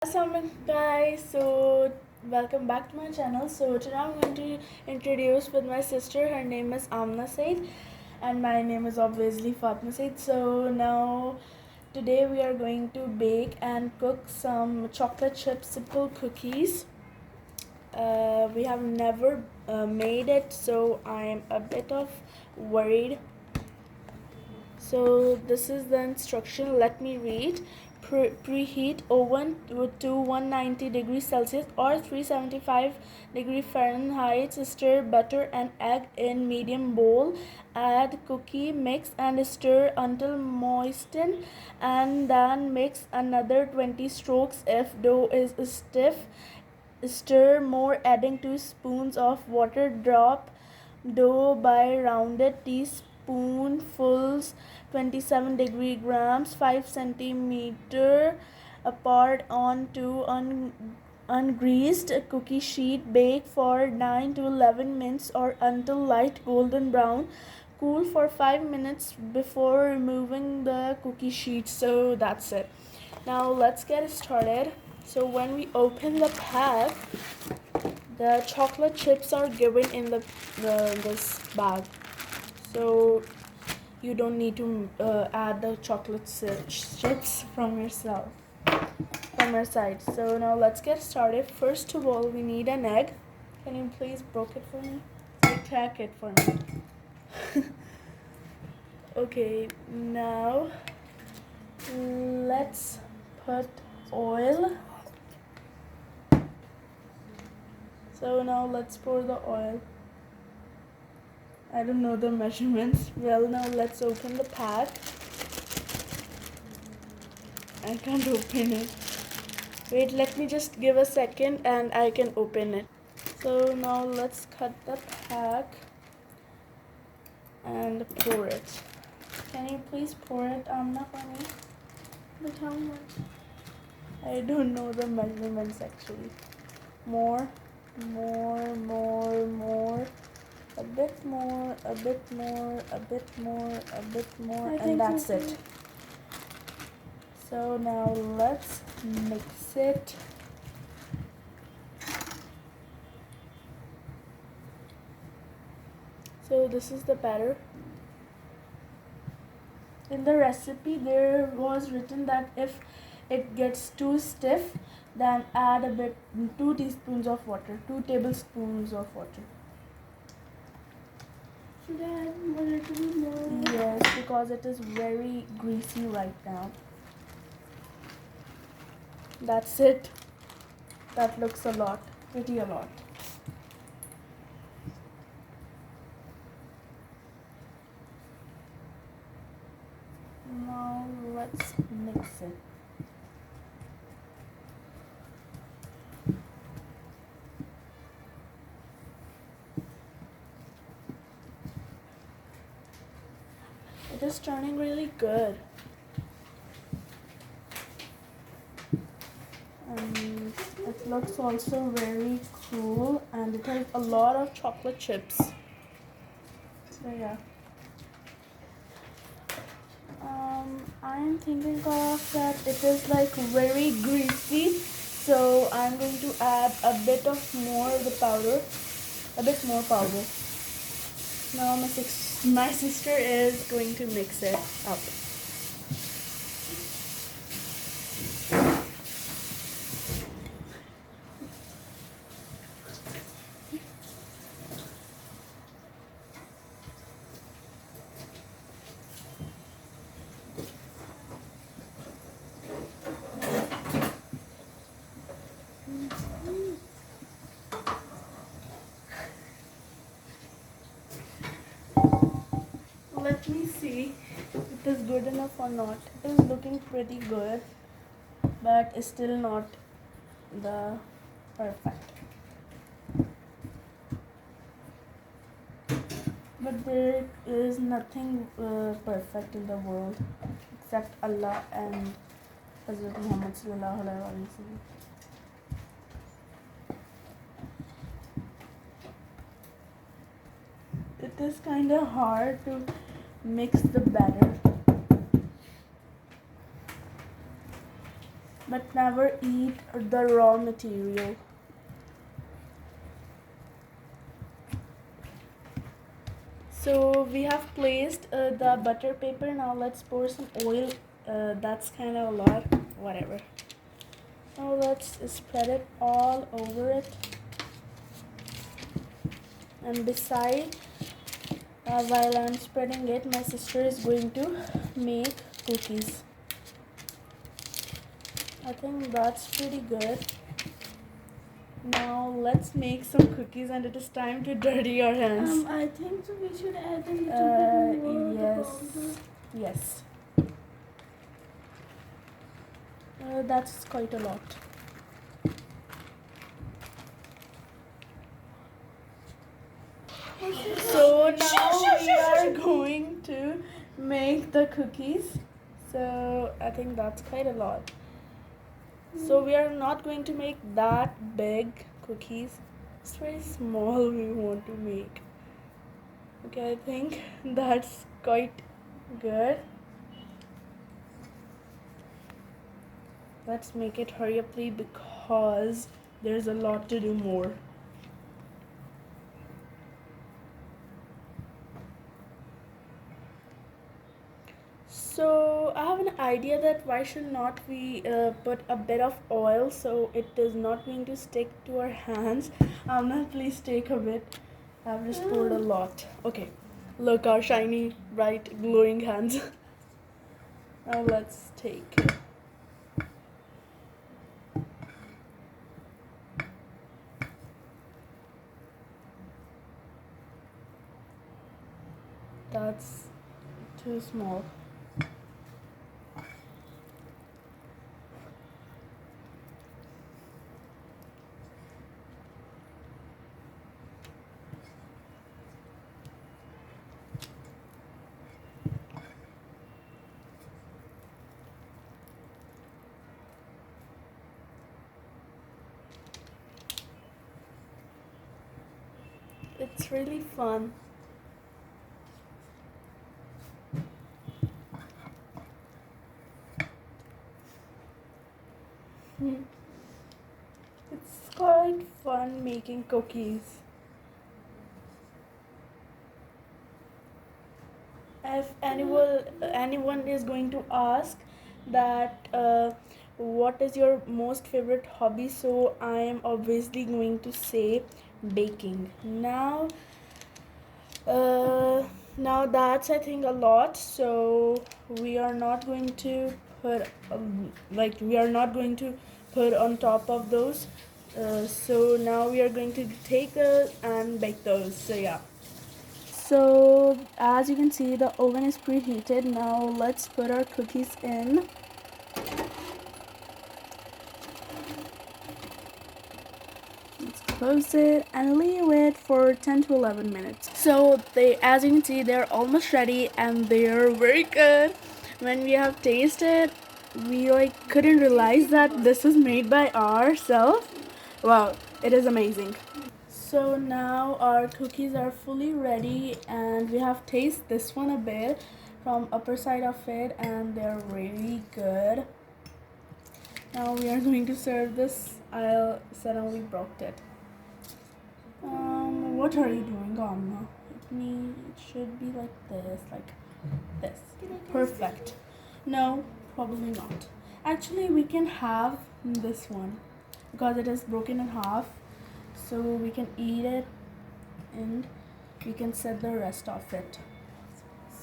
Assalamualaikum guys, so welcome back to my channel. So today I'm going to introduce with my sister. Her name is Amna Said and my name is obviously Fatma Said. So now today we are going to bake and cook some chocolate chip simple cookies. We have never made it, so I'm a bit of worried. So this is the instruction. Let me read. Preheat oven to 190 degrees Celsius or 375 degree Fahrenheit. Stir butter and egg in medium bowl. Add cookie mix and stir until moisten, and then mix another 20 strokes. If dough is stiff, stir more, adding 2 spoons of water. Drop dough by rounded teaspoonfuls, 27 degree grams, 5 centimeter apart onto ungreased cookie sheet. Bake for 9 to 11 minutes or until light golden brown. Cool for 5 minutes before removing the cookie sheet. So that's it. Now let's get started. So when we open the pack, the chocolate chips are given in this bag, so you don't need to add the chocolate chips from your side. So now let's get started. First of all, we need an egg. Can you please break it for me? Like, crack it for me. Okay, now let's put oil. So now let's pour the oil. I don't know the measurements. Well, now let's open the pack. I can't open it. Wait, let me just give a second and I can open it. So now let's cut the pack and pour it. Can you please pour it, Amna, for me? But how much? I don't know the measurements actually. More. A bit more, and that's it. So now let's mix it. So this is the batter. In the recipe there was written that if it gets too stiff, then add a bit, 2 teaspoons of water, 2 tablespoons of water. Should I add a little bit more? Yes, because it is very greasy right now. That's it. That looks a lot, pretty a lot. Now let's mix it. It is turning really good. And it looks also very cool, and it has a lot of chocolate chips. So yeah. I'm thinking of that it is like very greasy, so I'm going to add a bit more of the powder, a bit more powder. Now my sister is going to mix it up. Let me see if it is good enough or not. It is looking pretty good, but it's still not the perfect. But there is nothing perfect in the world except Allah and Hazrat Muhammad sallallahu alaihi wasallam. It is kind of hard to mix the batter, but never eat the raw material. So we have placed the butter paper. Now let's pour some oil. That's kind of a lot, whatever. Now let's spread it all over it. And beside, while I'm spreading it, my sister is going to make cookies. I think that's pretty good. Now let's make some cookies, and it is time to dirty our hands. I think so we should add a little bit more powder. Yes. That's quite a lot. So now we are going to make the cookies. So I think that's quite a lot. So we are not going to make that big cookies. It's very small we want to make. Okay, I think that's quite good. Let's make it hurry up because there's a lot to do more. So I have an idea that why should not we put a bit of oil so it is not going to stick to our hands. Amna, please take a bit. I've just poured a lot. Okay, look our shiny, bright, glowing hands. Now let's take it. That's too small. It's really fun. It's quite fun making cookies. If anyone is going to ask that what is your most favorite hobby, so I am obviously going to say baking. Now that's I think a lot, so we are not going to put put on top of those. So now we are going to take those and bake those. So yeah. So as you can see, the oven is preheated. Now let's put our cookies in. Let's close it and leave it for 10 to 11 minutes. So as you can see, they're almost ready and they're very good. When we have tasted, we couldn't realize that this is made by ourselves. Wow, it is amazing. So now our cookies are fully ready and we have tasted this one a bit from upper side of it and they're really good. Now we are going to serve this. I'll suddenly broke it. What are you doing, Amna? It should be like this. Perfect. No, probably not. Actually, we can have this one because it is broken in half. So we can eat it and we can set the rest of it.